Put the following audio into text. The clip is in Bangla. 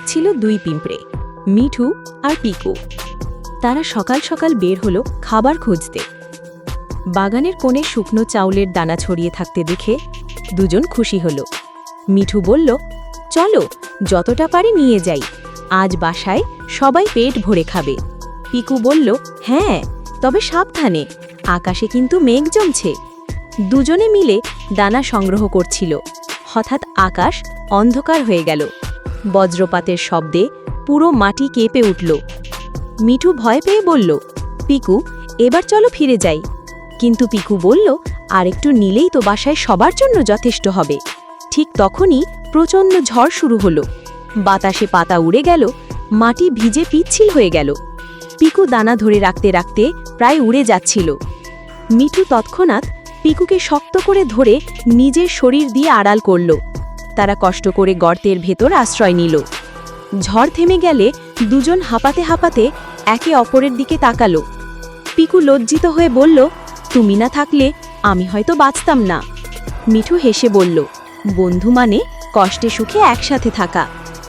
ছিল দুই পিঁপড়ে, মিঠু আর পিকু। তারা সকাল সকাল বের হলো খাবার খুঁজতে। বাগানের কোণে শুকনো চাউলের দানা ছড়িয়ে থাকতে দেখে দুজন খুশি হলো। মিঠু বলল, চলো যতটা পারি নিয়ে যাই, আজ বাসায় সবাই পেট ভরে খাবে। পিকু বলল, হ্যাঁ, তবে সাবধানে, আকাশে কিন্তু মেঘ জমছে। দুজনে মিলে দানা সংগ্রহ করছিল। হঠাৎ আকাশ অন্ধকার হয়ে গেল। বজ্রপাতের শব্দে পুরো মাটি কেঁপে উঠল। মিঠু ভয় পেয়ে বলল, পিকু, এবার চলো ফিরে যাই। কিন্তু পিকু বলল, আরেকটু নিলেই তো বাসায় সবার জন্য যথেষ্ট হবে। ঠিক তখনই প্রচণ্ড ঝড় শুরু হলো। বাতাসে পাতা উড়ে গেল, মাটি ভিজে পিচ্ছিল হয়ে গেল। পিকু দানা ধরে রাখতে রাখতে প্রায় উড়ে যাচ্ছিল। মিঠু তৎক্ষণাৎ পিকুকে শক্ত করে ধরে নিজের শরীর দিয়ে আড়াল করল। তারা কষ্ট করে গর্তের ভেতর আশ্রয় নিল। ঝড় থেমে গেলে দুজন হাঁপাতে হাঁপাতে একে অপরের দিকে তাকালো। পিকু লজ্জিত হয়ে বলল, তুমি না থাকলে আমি হয়তো বাঁচতাম না। মিঠু হেসে বলল, বন্ধু মানে কষ্টে সুখে একসাথে থাকা।